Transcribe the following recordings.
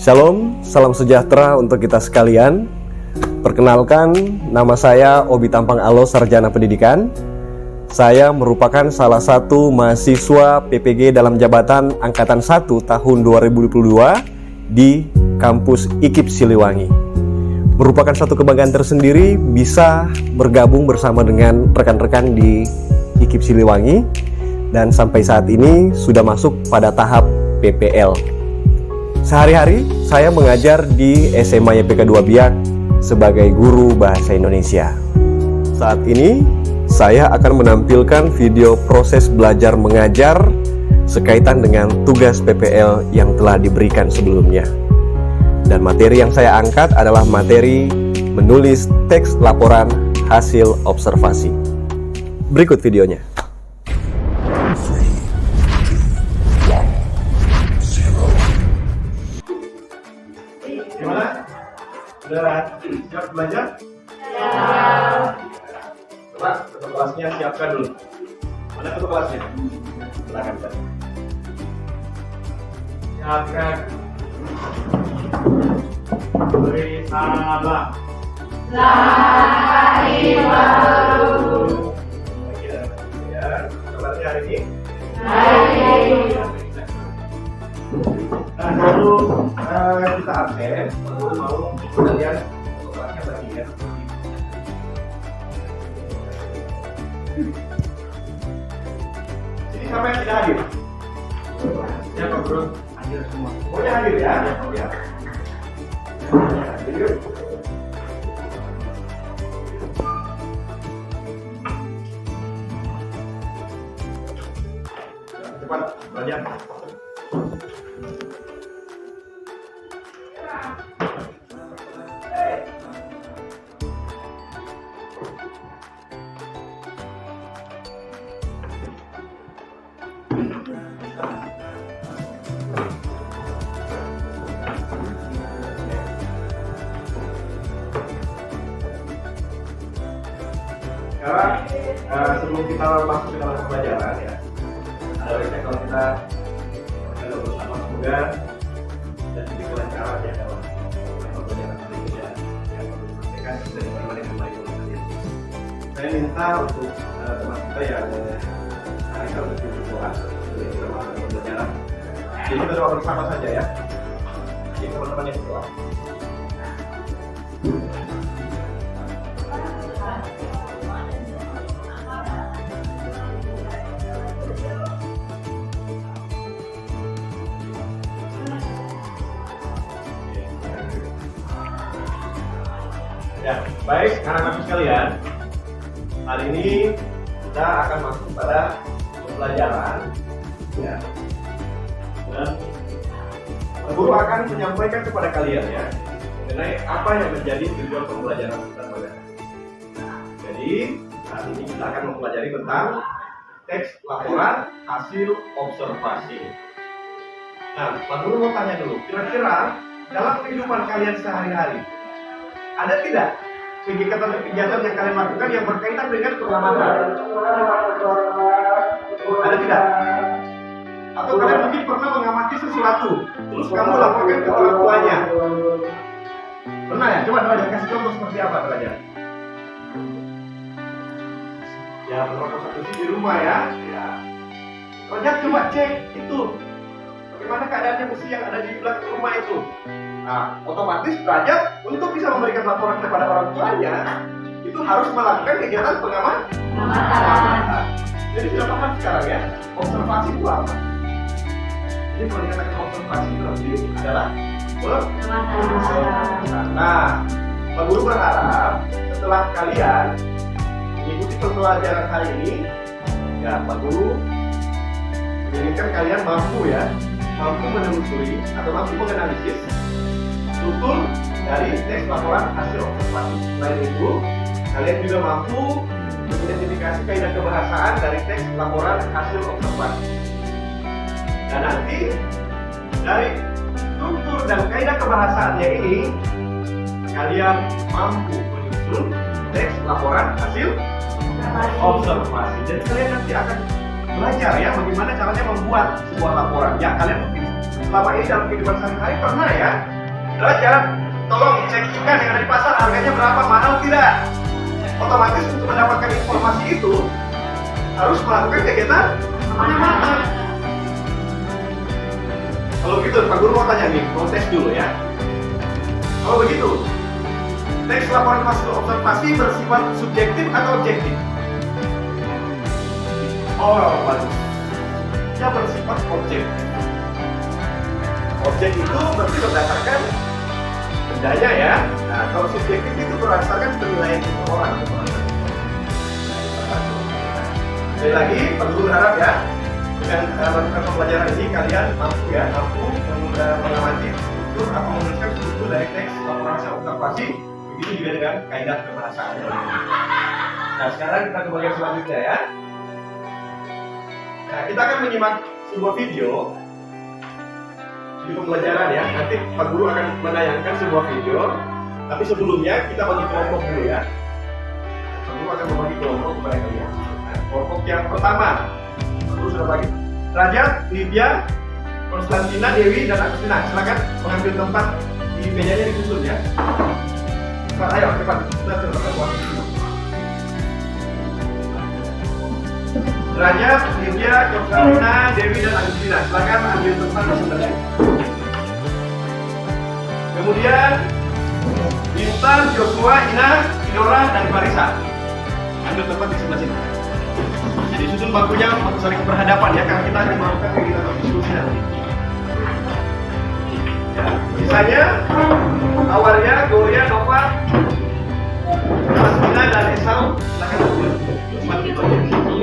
Shalom, salam sejahtera untuk kita sekalian. Perkenalkan, nama saya Obi Tampang Alo, Sarjana Pendidikan. Saya merupakan salah satu mahasiswa PPG dalam jabatan Angkatan 1 tahun 2022 di kampus IKIP Siliwangi. Merupakan satu kebanggaan tersendiri bisa bergabung bersama dengan rekan-rekan di IKIP Siliwangi, dan sampai saat ini sudah masuk pada tahap PPL. Sehari-hari saya mengajar di SMA YPK 2 Biak sebagai guru bahasa Indonesia. Saat ini saya akan menampilkan video proses belajar mengajar sekaitan dengan tugas PPL yang telah diberikan sebelumnya. Dan materi yang saya angkat adalah materi menulis teks laporan hasil observasi. Berikut videonya. Gimana? Sudah siap belajar? Ya. Coba ketua kelasnya siapkan dulu. Mana ketua kelasnya? Silakan. Siapkan. Beri salam. Ya, kelasnya hari ini. Nah, sebelum kita absen, mau kalian kelasnya bagian. Sini siapa yang tidak hadir? Siapa bro? Hadir semua. Pokoknya hadir ya? Ya. Hadir. Cepat belajar. Sekarang sebelum kita masuk ke dalam pembelajaran ya, ada baiknya kalau kita bersama semoga dan lebih kelancaran ya dalam pembelajaran kali ini ya. Yang kita diterima dengan baik oleh kalian. Saya minta untuk teman kita yang hari ini untuk berdoa sebelum kita masuk ke pembelajaran. Jadi kita doa bersama saja ya. Jadi teman-teman yang berdoa. Ya, baik anak-anak sekalian. Hari ini kita akan masuk pada pembelajaran. Ya. Dan guru akan menyampaikan kepada kalian ya mengenai apa yang menjadi tujuan pembelajaran kita pada. Jadi saat ini kita akan mempelajari tentang teks laporan hasil observasi. Nah, Pak Guru mau tanya dulu, kira-kira dalam kehidupan kalian sehari-hari ada tidak kegiatan yang kalian lakukan yang berkaitan dengan pengamatan? Ada tidak? Atau kalian mungkin pernah mengamati sesuatu, terus kamu laporkan ke orang tuanya? Pernah ya? Coba kasih contoh seperti apa belajar? Ya, beberapa satu di rumah ya. Ya. Belajar coba cek itu. Bagaimana keadaannya musuh yang ada di belakang rumah itu? Nah, otomatis belajar untuk bisa memberikan laporan kepada orang tuanya itu harus melakukan kegiatan pengamatan. Jadi sudah paham sekarang ya, observasi itu apa? Jadi kalau dikatakan observasi itu nanti adalah pengamatan. Nah, Pak Guru berharap setelah kalian mengikuti pembelajaran hari ini, ya Pak Guru menginginkan kalian mampu menelusuri atau mampu menganalisis struktur dari teks laporan hasil observasi. Selain itu, kalian juga mampu mengidentifikasi kaidah kebahasaan dari teks laporan hasil observasi. Dan nanti dari struktur dan kaidah kebahasaannya ini, kalian mampu menyusun teks laporan hasil observasi. Jadi kalian nanti akan belajar ya bagaimana caranya membuat sebuah laporan. Ya, kalian mungkin selama ini dalam kehidupan sehari-hari pernah ya? Derajat, tolong cek ikan yang ada di pasar harganya berapa, mahal tidak? Otomatis untuk mendapatkan informasi itu harus melakukan kegiatan mengamati. Kalau gitu, Pak Guru mau tanya nih, mau tes dulu ya. Kalau begitu, teks laporan hasil observasi bersifat subjektif atau objektif? Oh, bagus. Dia bersifat objektif. Objek itu berarti berdasarkan bendanya ya. Nah, kalau subjektif itu berdasarkan penilaian seseorang. Sekali lagi, Pak Guru berharap ya, dengan melakukan pembelajaran ini kalian mampu mengamati struktur atau menuliskan struktur dari teks laporan hasil observasi, begitu juga dengan kaidah kebahasaan. Nah, sekarang kita ke bagian selanjutnya ya. Nah, kita akan menyimak sebuah video di pembelajaran ya. Nanti Pak Guru akan menayangkan sebuah video, tapi sebelumnya kita bagi kelompok dulu ya. Pak Guru akan membagi kelompok kepada kalian. Nah, kelompok yang pertama, Pak Guru sudah bagi Derajat, Lydia, Konstantina, Dewi, dan Agustina. Silakan mengambil tempat di mejanya disusun ya. Cepat, ayo cepat. Kita buat. Derajat, Lydia, Konstantina, Dewi, dan Agustina. Silakan ambil tempat masing-masing. Kemudian Intan, Joshua, Ina, Idora, dan Marisa. Ambil tempat di sebelah sini. Jadi susun bangkunya saling berhadapan ya, karena kita akan melakukan kegiatan diskusi nanti. Ya, sisanya Awaria, Gloria, Nova, Masina, dan Esau. Silakan ambil tempat di bagian sini.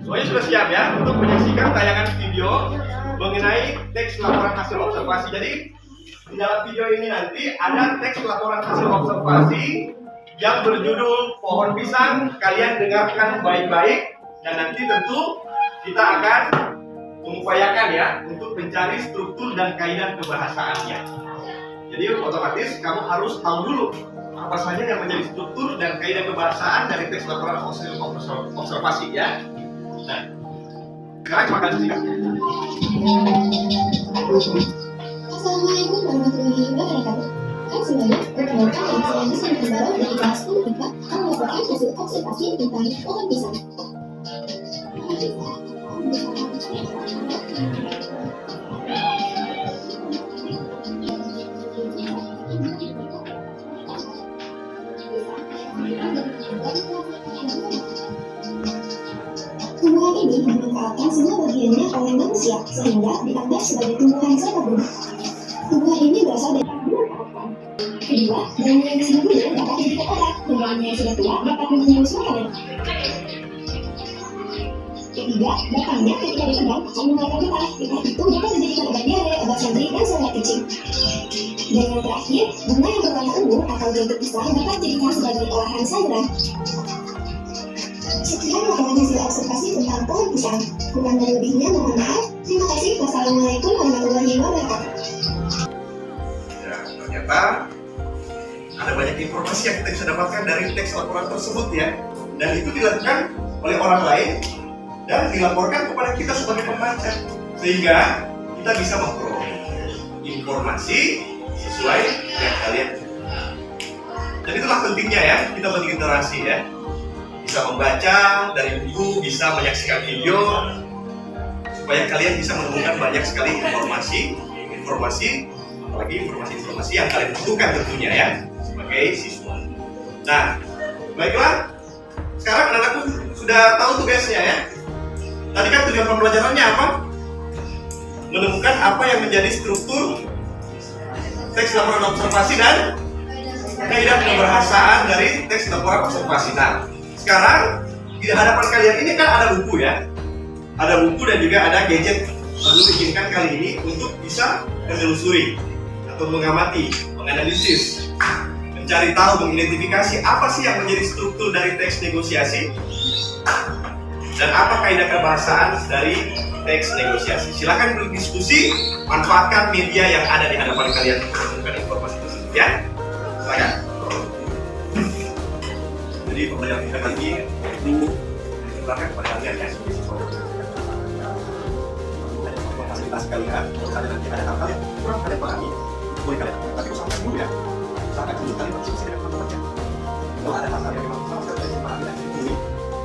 Semuanya sudah siap ya untuk menyaksikan tayangan video mengenai teks laporan hasil observasi. Jadi di dalam video ini nanti ada teks laporan hasil observasi yang berjudul pohon pisang. Kalian dengarkan baik-baik dan nanti tentu kita akan mengupayakan ya untuk mencari struktur dan kaidah kebahasaannya. Jadi otomatis kamu harus tahu dulu apa saja yang menjadi struktur dan kaidah kebahasaan dari teks laporan hasil observasi ya. Nah, sekarang makan singkat. Assalamualaikum warahmatullahi wabarakatuh. Kan semuanya, perkenalkan nama saya Gisel Kembalo dari kelas 10 IPA akan melaporkan hasil observasi tentang pohon pisang. Tumbuhan ini dimanfaatkan semua bagiannya oleh manusia sehingga dianggap sebagai tumbuhan serbaguna. Tumbuhan ini berasal dari dua karakter. Kedua, daunnya yang sudah muda dapat diikat otak, dan daunnya yang sudah tua dapat menembus makanan. Ketiga, batangnya ketika dipegang akan mengeluarkan getah. Getah itu dapat dijadikan obat diare, obat santri, dan obat kencing. Dan yang terakhir, bunga yang berwarna ungu atau jantung pisang dapat dijadikan sebagai olahan sayuran. Sekian laporan hasil observasi tentang pohon pisang. Kurang dan lebihnya mohon maaf. Terima kasih. Wassalamualaikum warahmatullahi wabarakatuh. Ya, ternyata ada banyak informasi yang kita bisa dapatkan dari teks laporan tersebut ya. Dan itu dilakukan oleh orang lain dan dilaporkan kepada kita sebagai pembaca, sehingga kita bisa memperoleh informasi sesuai yang kalian. Dan itulah pentingnya ya, kita berliterasi ya. Bisa membaca dari buku, bisa menyaksikan video, supaya kalian bisa menemukan banyak sekali informasi, apalagi informasi yang kalian butuhkan tentunya ya, sebagai siswa. Nah, baiklah, sekarang anak-anakku sudah tahu tugasnya ya. Tadi kan tujuan pembelajarannya apa? Menemukan apa yang menjadi struktur teks laporan observasi dan kaidah kebahasaan dari teks laporan observasi. Nah, sekarang di hadapan kalian ini kan ada buku ya, ada buku dan juga ada gadget. Lalu bikinkan kali ini untuk bisa menelusuri atau mengamati, menganalisis, mencari tahu, mengidentifikasi apa sih yang menjadi struktur dari teks negosiasi dan apa kaidah kebahasaan dari teks negosiasi. Silakan berdiskusi, manfaatkan media yang ada di hadapan kalian untuk menemukan informasi tersebut ya. Silakan. Jadi pembelajaran kita kali ini perlu diterapkan kepada kalian ya. Fasilitas kalian, kalau kalian nanti ada hal-hal yang kurang kalian pahami, boleh kalian tapi usahakan dulu ya. Usahakan dulu kalian berdiskusi dengan teman-temannya. Kalau ada hal-hal yang memang sama sekali kalian pahami dan ini,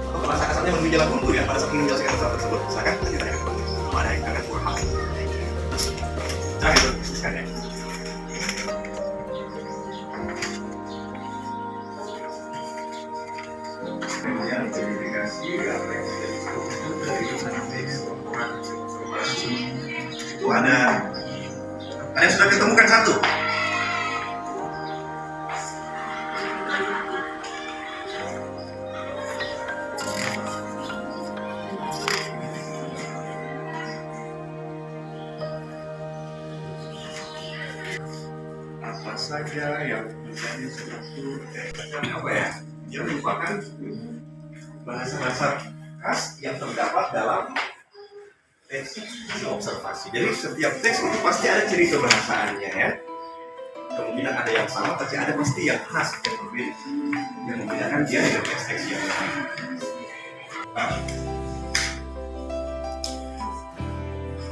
atau merasa kasarnya menuju jalan buntu ya pada saat menjelaskan masalah tersebut, silakan kita tanyakan kepada teman. Kalau ada yang kalian kurang pahami, jangan itu diskusikan ya. Itu ada yang sudah ketemukan satu. Apa saja yang menjadi struktur apa ya? Dia merupakan bahasa-bahasa khas yang terdapat dalam teks observasi. Jadi setiap teks itu pasti ada ciri kebahasaannya ya. Kemungkinan ada yang sama, tapi ada pasti yang khas yang berbeda. Yang membedakan dia dengan teks-teks yang lain.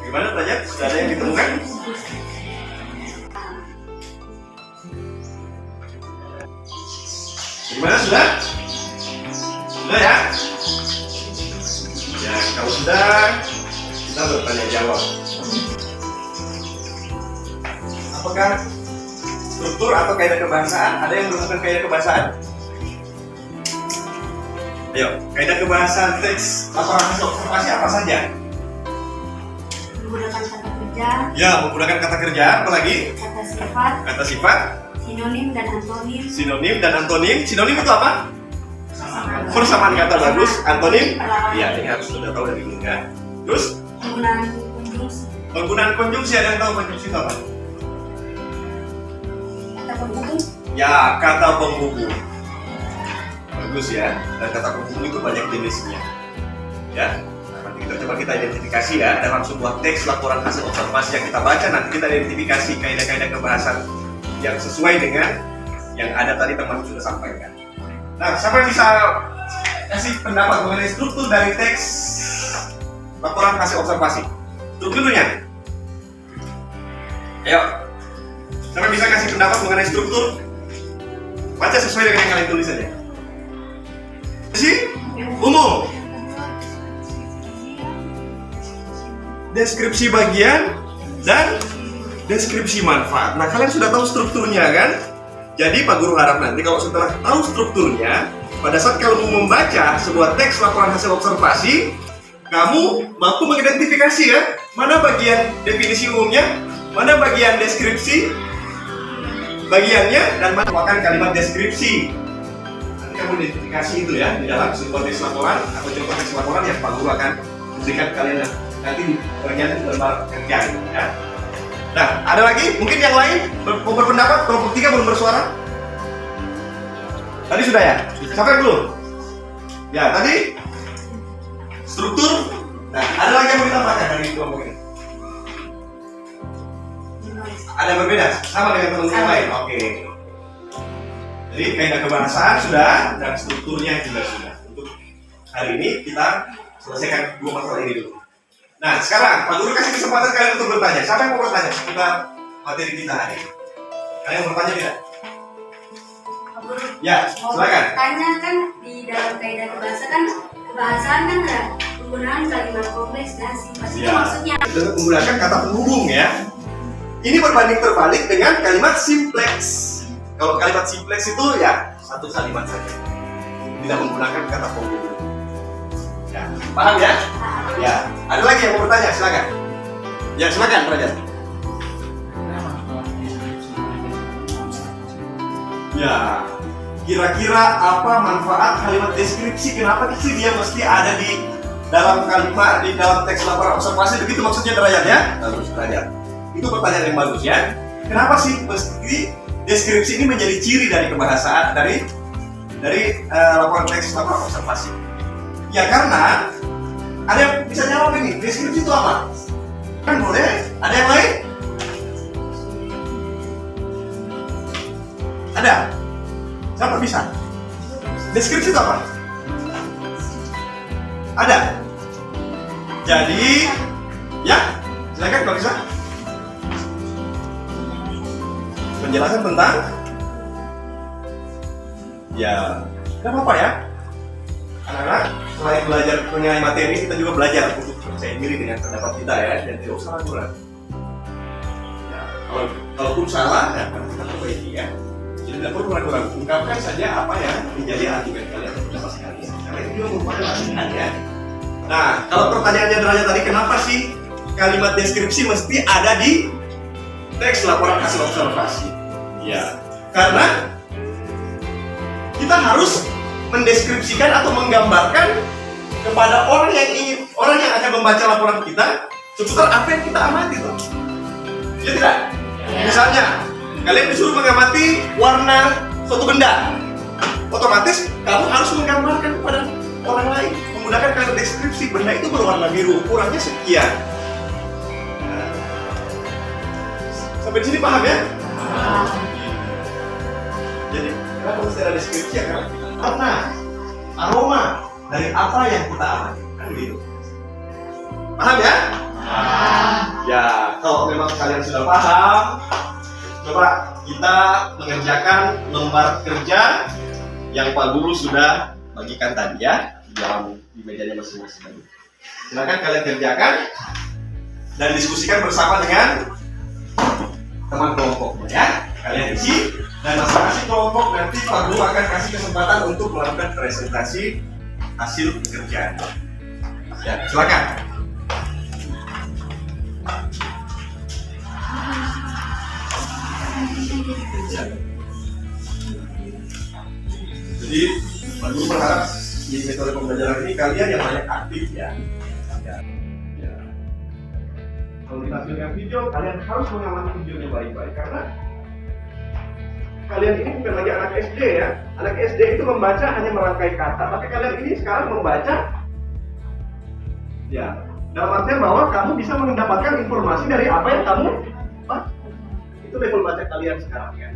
Gimana tanya? Sudah ada yang ditemukan? Gimana sudah? Sudah ya? Ya kalau sudah, kita bertanya jawab. Apakah struktur atau kaidah kebahasaan? Ada yang menemukan kaidah kebahasaan? Ayo, kaidah kebahasaan teks laporan hasil observasi apa saja? Menggunakan kata kerja, Ya, menggunakan kata kerja, apalagi? kata sifat, sinonim dan antonim. Sinonim dan antonim. Sinonim itu apa? Persamaan kata bagus. Antonim? Ya, ini harus sudah tahu dari dulu ya. Terus? Penggunaan konjungsi, Penggunaan konjungsi, ada yang tahu konjungsi itu apa? kata penghubung, Ya, kata penghubung. Bagus ya. Dan kata penghubung itu banyak jenisnya. Ya. Nanti kita identifikasi ya dalam sebuah teks laporan hasil observasi yang kita baca, nanti kita identifikasi kaidah-kaidah kebahasan yang sesuai dengan yang ada tadi teman sudah sampaikan. Nah, siapa yang bisa kasih pendapat mengenai struktur dari teks laporan hasil observasi? Strukturnya. Ayo. Siapa yang bisa kasih pendapat mengenai struktur? Baca sesuai dengan yang kalian tulis saja. Umum. Deskripsi bagian dan deskripsi manfaat. Nah, kalian sudah tahu strukturnya kan? Jadi Pak Guru harap nanti kalau setelah tahu strukturnya, pada saat kamu membaca sebuah teks laporan hasil observasi, kamu mampu mengidentifikasi ya, mana bagian definisi umumnya, mana bagian deskripsi bagiannya, dan mana merupakan kalimat deskripsi. Nanti kamu identifikasi itu ya di dalam sebuah teks laporan atau contoh teks laporan yang Pak Guru akan berikan kalian nanti di bagian lembar kerja ya. Nah, ada lagi? Mungkin yang lain mau berpendapat? Kelompok 3 belum bersuara? Tadi sudah ya? Sampai belum? Ya, tadi struktur. Nah, ada lagi yang mau ditambahkan dari kelompok ini? Ada yang berbeda? Sama dengan teman-teman yang lain? Oke. Jadi, kaidah kebahasaan sudah, dan strukturnya juga sudah. Untuk hari ini, kita selesaikan dua masalah ini dulu. Nah, sekarang Pak Guru kasih kesempatan kalian untuk bertanya. Siapa yang mau bertanya seputar materi kita hari ini? Kalian mau bertanya tidak? Ya, silakan. Tanya kan di dalam kaidah kebahasaan kan ada penggunaan kalimat kompleks dan sifat. Itu Ya. maksudnya. Dengan menggunakan kata penghubung ya. Ini berbanding terbalik dengan kalimat simplex. Kalau kalimat simplex itu ya satu kalimat saja, tidak menggunakan kata penghubung. Ya, paham ya? Ya, ada lagi yang mau bertanya, silakan. Ya, silakan, Raja. Ya, kira-kira apa manfaat kalimat deskripsi? Kenapa sih dia mesti ada di dalam kalimat, di dalam teks laporan observasi? Begitu maksudnya, Raja ya? Bagus, Raja. Itu pertanyaan yang bagus ya. Kenapa sih mesti deskripsi ini menjadi ciri dari kebahasaan dari laporan teks laporan observasi? Ya karena ada yang bisa jawab ini, deskripsi itu apa? Kan boleh? Ada yang lain? Ada? Siapa bisa? deskripsi itu apa? Ada? Jadi, ya, silakan kalau bisa. Penjelasan tentang, ya, tidak apa-apa ya. Anak-anak, selain belajar mengenai materi, kita juga belajar untuk percaya diri dengan pendapat kita ya, dan tidak usah ragu-ragu. Ya, kalaupun salah, ya, kita perbaiki ya. Jadi tidak perlu ragu-ragu, ungkapkan saja apa yang menjadi argumen kalian pendapat sekalian. Karena itu juga merupakan latihan ya. Nah, kalau pertanyaannya derajat tadi, kenapa sih kalimat deskripsi mesti ada di teks laporan hasil observasi? Ya, karena kita harus mendeskripsikan atau menggambarkan kepada orang yang akan membaca laporan kita seputar apa yang kita amati tuh. Ya tidak? Misalnya, kalian disuruh mengamati warna suatu benda, otomatis kamu harus menggambarkan kepada orang lain menggunakan kalimat deskripsi. Benda itu berwarna biru, ukurannya sekian. Nah, sampai di sini paham ya? Jadi, kenapa mesti ada deskripsi ya? Karena warna, aroma dari apa yang kita amati. Kan gitu. Paham ya? Ya, kalau memang kalian sudah paham, coba kita mengerjakan lembar kerja yang Pak Guru sudah bagikan tadi ya, di mejanya masing-masing tadi. Silakan kalian kerjakan dan diskusikan bersama dengan teman kelompoknya ya. Kalian isi dan masing-masing kelompok nanti Pak Guru akan kasih kesempatan untuk melakukan presentasi hasil pekerjaan. Ya, silakan. Jadi, Pak Guru berharap di metode pembelajaran ini kalian yang banyak aktif ya. Kalau ditampilkan video, kalian harus mengamati videonya baik-baik karena kalian ini bukan lagi anak SD ya. Anak SD itu membaca hanya merangkai kata, tapi kalian ini sekarang membaca ya dalam artian bahwa kamu bisa mendapatkan informasi dari apa yang kamu baca. Itu level baca kalian sekarang ya.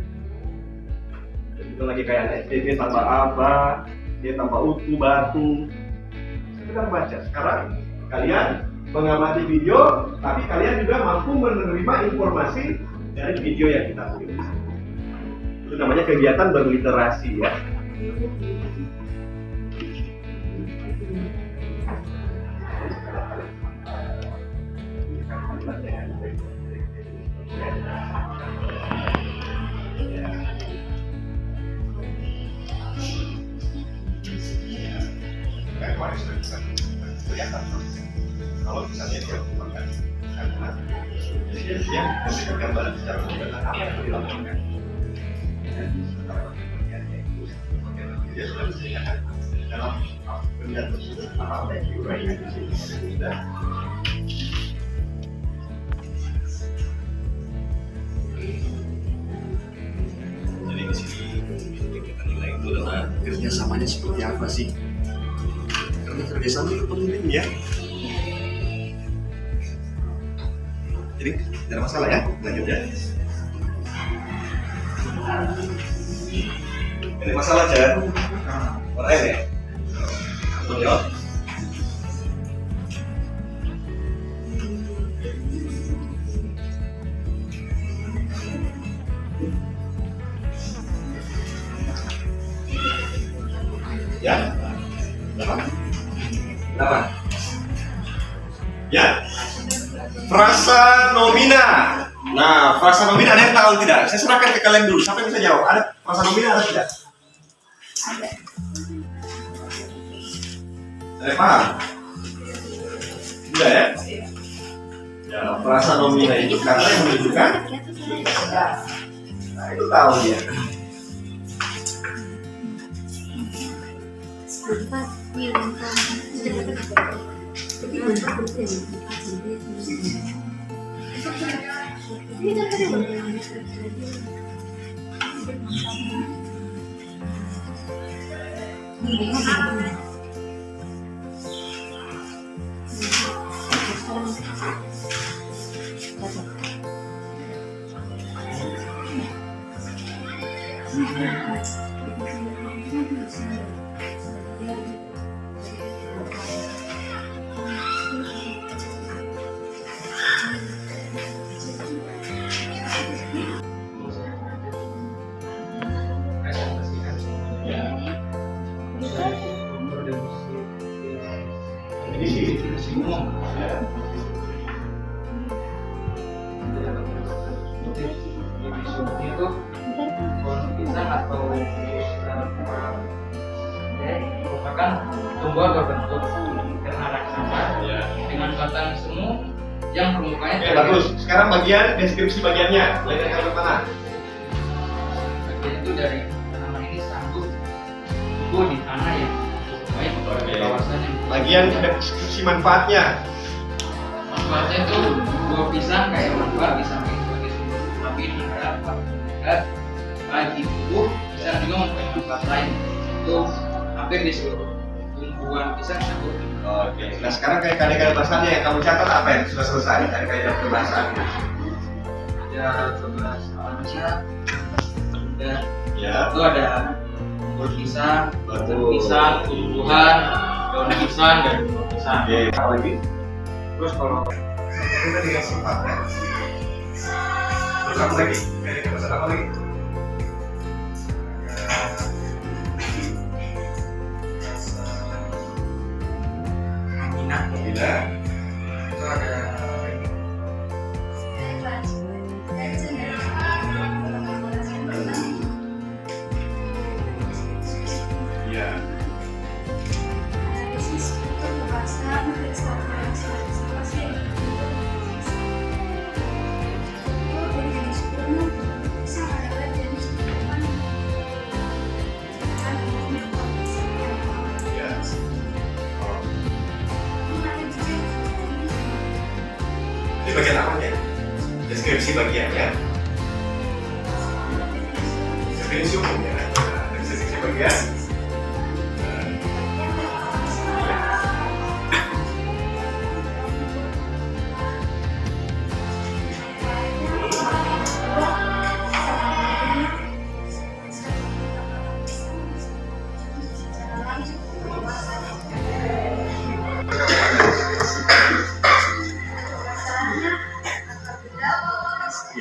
Itu lagi kayak anak SD, dia tambah apa, dia tambah utu, batu, sekedar baca. Sekarang kalian mengamati video, tapi kalian juga mampu menerima informasi dari video yang kita tulis. Itu namanya kegiatan berliterasi ya. Kalau misalnya dia menggunakan karena dia memberikan gambaran secara mudah apa yang dilakukan. Dia sudah disediakan dalam benda tersebut apa yang diuraikan di sini. Jadi di sini yang kita nilai itu adalah kerjasamanya seperti apa sih? Karena kerjasama itu penting ya. Jadi tidak ada masalah ya, lanjut ya. Ada masalah aja. Orang ya. Betul. Ya. Kenapa? Ya. Frasa nomina. Nah, frasa nomina ada yang tahu tidak? Saya serahkan ke kalian dulu. Siapa yang bisa jawab? Ada frasa nomina ada tidak? Ada. Ada yang paham? Tidak ya? Ya, frasa nomina itu kata yang menunjukkan. Nah, itu tahu dia. Definisi umum. Ya. Definisi itu pohon pisang atau merupakan tumbuhan berbentuk karena raksasa dengan batang semu yang permukaannya Oke, bagus. Sekarang bagian deskripsi bagiannya. Bagian yang mana? bagian itu dari tanaman ini sanggup tumbuh di tanah yang baik di kawasan yang Bagian deskripsi manfaatnya. manfaatnya itu buah pisang kayak manfaat bisa sebagai sumber vitamin mineral dan bagi tubuh pisang juga mempunyai manfaat lain untuk hampir di seluruh tumbuhan pisang tersebut. Oke. Nah sekarang kayak kaidah bahasannya yang kamu catat apa yang sudah selesai dari kaidah perbahasannya? Ada 12 manusia dan Ya. itu ada buah pisang, Betul. daun pisang, tumbuhan, daun pisang dan buah pisang. Oke. Apa lagi? Terus kalau Kita dengan sifatnya. Terus apa lagi? Kaidah bahasan apa lagi? minat Tidak. itu ada Iya. Iya. Ini bagian apanya? Deskripsi bagiannya. Definisi umumnya. Nah, deskripsi bagian.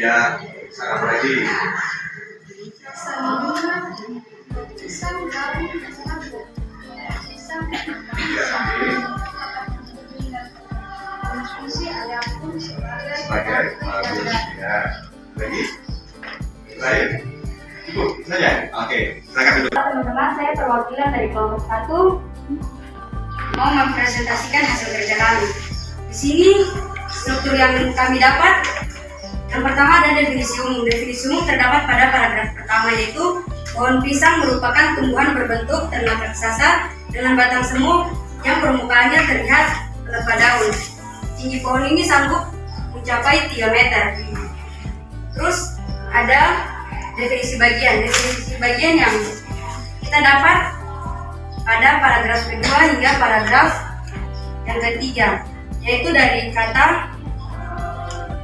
Ya, sangat ready. Ya, sebagai bagus. Ya, lagi. Baik. Cukup saja. Oke, silakan duduk. Teman-teman, saya perwakilan dari kelompok 1 mau mempresentasikan hasil kerja kami. Di sini struktur yang kami dapat, yang pertama ada definisi umum. Definisi umum terdapat pada paragraf pertama, yaitu pohon pisang merupakan tumbuhan berbentuk ternak raksasa dengan batang semu yang permukaannya terlihat lebat daun. Tinggi pohon ini sanggup mencapai 3 meter. Terus ada definisi bagian. Definisi bagian yang kita dapat pada paragraf kedua hingga paragraf yang ketiga, yaitu dari kata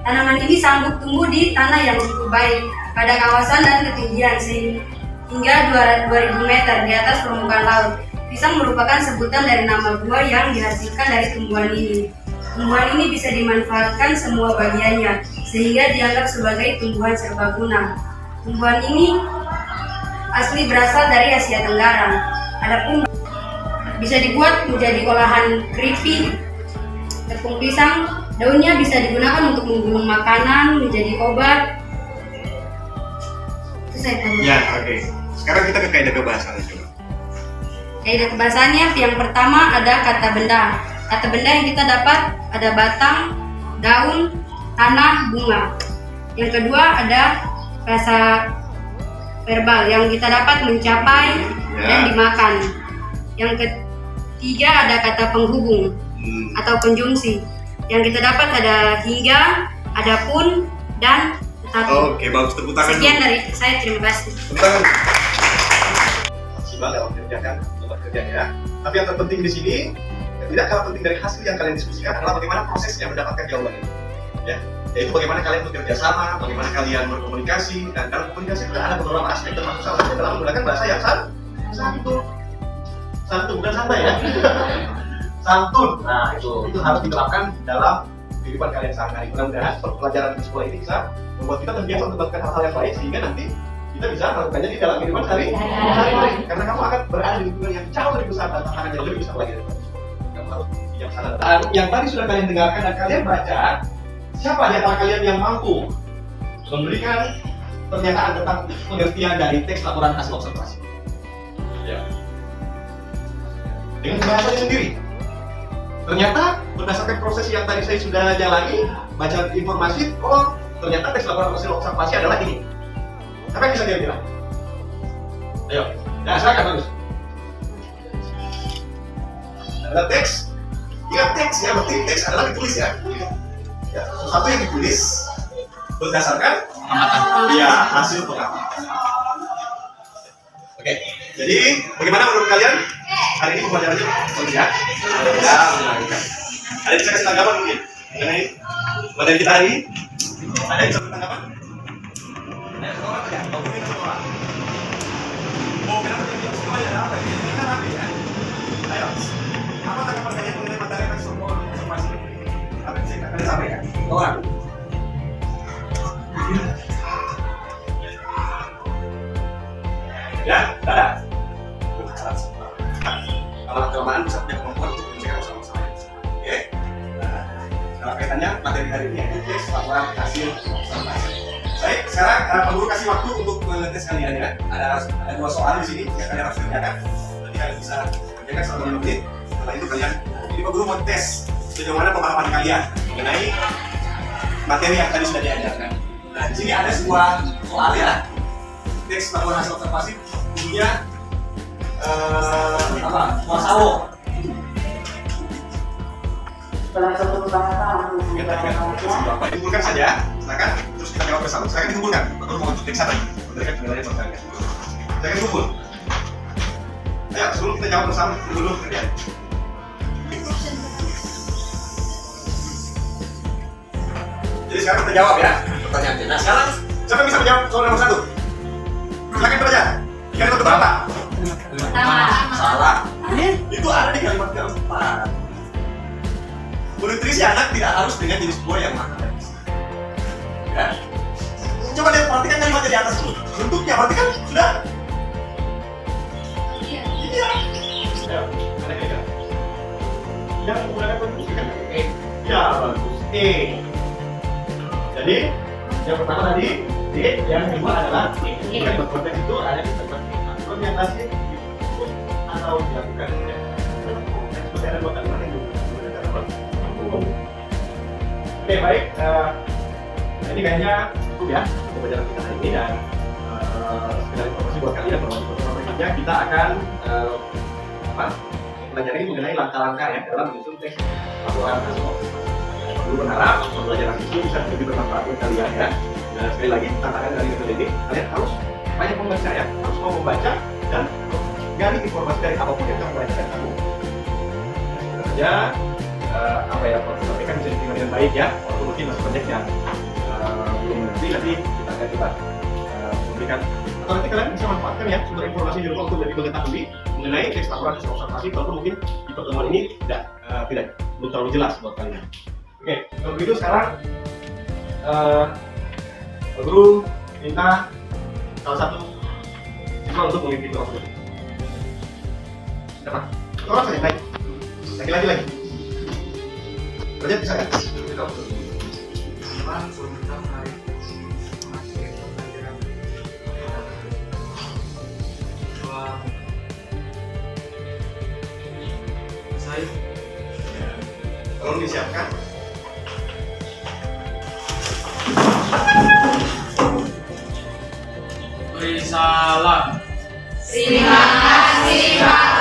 tanaman ini sanggup tumbuh di tanah yang cukup baik pada kawasan dan ketinggian hingga 2000 meter di atas permukaan laut. Pisang merupakan sebutan dari nama buah yang dihasilkan dari tumbuhan ini. Tumbuhan ini bisa dimanfaatkan semua bagiannya sehingga dianggap sebagai tumbuhan serbaguna. Tumbuhan ini asli berasal dari Asia Tenggara. Adapun bisa dibuat menjadi olahan keripik, tepung pisang. Daunnya bisa digunakan untuk menggulung makanan, menjadi obat. Itu saya tahu. Ya, oke. Sekarang kita ke kaidah kebahasannya coba. Kaidah kebahasannya yang pertama ada kata benda. Kata benda yang kita dapat ada batang, daun, tanah, bunga. Yang kedua ada rasa verbal yang kita dapat mencapai dan dimakan. Yang ketiga ada kata penghubung atau konjungsi. Yang kita dapat ada hingga, ada pun, dan tetapi. Oke, bagus. Tepuk tangan. Sekian dari saya, terima kasih. Tepuk tangan. Maksimal dalam mengerjakan tempat kerjanya. Tapi yang terpenting di sini, yang tidak kalah penting dari hasil yang kalian diskusikan adalah bagaimana prosesnya mendapatkan jawaban ini. Ya, yaitu bagaimana kalian bekerja sama, bagaimana kalian berkomunikasi, dan dalam komunikasi juga ada beberapa aspek termasuk salah satunya adalah menggunakan bahasa yang satu. santun bukan santai ya. Santun. Nah, itu harus diterapkan dalam kehidupan kalian sehari-hari. Mudah-mudahan pelajaran di sekolah ini bisa membuat kita terbiasa untuk melakukan hal-hal yang baik sehingga nanti kita bisa melakukannya di dalam kehidupan sehari-hari. Karena kamu akan berada di lingkungan yang jauh lebih besar dan tantangan yang lebih besar lagi. Kamu harus bijaksana. Yang tadi sudah kalian dengarkan dan kalian baca, siapa di antara kalian yang mampu memberikan pernyataan tentang pengertian dari teks laporan hasil observasi? Ya. Dengan bahasanya sendiri. Ternyata berdasarkan proses yang tadi saya sudah jalani, baca informasi, oh ternyata teks laporan hasil observasi adalah ini. Apa yang bisa dia bilang? Ayo, ya silakan bagus. Ada teks, ingat teks ya, berarti teks adalah ditulis ya. Ya, sesuatu yang ditulis berdasarkan ya hasil pengamatan. Oke, jadi bagaimana menurut kalian hari ini pembelajarannya kerja? Ya, menyenangkan. Ada yang bisa kasih tanggapan mungkin mengenai materi kita hari ini? Ada yang bisa bertanggapan? Ayo, sekolah ya, mungkin sekolah. Oh, kenapa jadi sekolah ya? Apa ini? Ini kan apa ya? Ayo, apa tanggapan kalian mengenai materi teks laporan observasi? Apa yang bisa kalian sampaikan? Sekolah. Ya, dadah. Kalau kelamaan bisa punya kemampuan untuk menyelesaikan masalah-masalah. Oke. Nah, kaitannya materi hari ini yaitu teks laporan hasil observasi. Baik, sekarang Pak Guru kasih waktu untuk mengetes kalian ya. Ada 2 soal di sini yang kalian harus kerjakan. Nanti kalian bisa kerjakan selama 5 menit. Setelah itu kalian, ini Pak Guru mau tes sejauh mana pemahaman kalian mengenai materi yang tadi sudah diajarkan. Nah, di sini ada sebuah soal ya. Teks laporan hasil observasi judulnya Wasawo. Bapak dikumpulkan saja, silakan. Terus kita jawab bersama. Silakan dikumpulkan. Betul mau untuk teks apa? Berikan penilaian buat kalian. Silakan kumpul. Ayo, sebelum kita jawab bersama dulu kerjaan. Jadi sekarang kita jawab ya pertanyaannya. Nah sekarang siapa yang bisa menjawab soal nomor 1? Silakan baca. Kalimat keberapa? Salah. Itu ada di kalimat keempat. Menutrisi anak tidak harus dengan jenis buah yang makan. Ya. Coba lihat, perhatikan kalimatnya di atas dulu. Bentuknya, perhatikan sudah. Iya. Ya, ada kira. Yang menggunakan bentuk kan E. Ya, bagus. E. Jadi, yang pertama tadi D, yang kedua adalah E. Kalimat konteks itu ada di tempat E. Kalau yang tadi disebut atau dilakukan ya. Seperti ada 2 kalimat yang oke, baik. Ini kayaknya cukup ya pembelajaran kita hari ini dan sekedar informasi buat kalian bahwa untuk berikutnya kita akan belajar ini mengenai langkah-langkah ya dalam menyusun teks laporan hasil observasi. Dulu berharap pembelajaran itu bisa lebih bermanfaat buat kalian ya. Dan sekali lagi tantangan dari metode ini kalian harus banyak membaca ya, harus mau membaca dan gali informasi dari apapun yang kamu baca dan kamu. Ya. Apa ya, proses sampaikan bisa diterima dengan baik ya, walaupun mungkin masih banyak yang belum mengerti, nanti kita akan coba memberikan atau nanti kalian bisa manfaatkan ya sumber informasi di rumah untuk lebih mengetahui mengenai teks laporan hasil observasi, walaupun mungkin di pertemuan ini belum terlalu jelas buat kalian. Oke, kalau begitu sekarang Guru minta salah satu siswa untuk mengikuti waktu ini. Dapat? Orang saja, baik. Lagi. Kerja bisa kan? Tolong disiapkan. Beri salam. Terima kasih Pak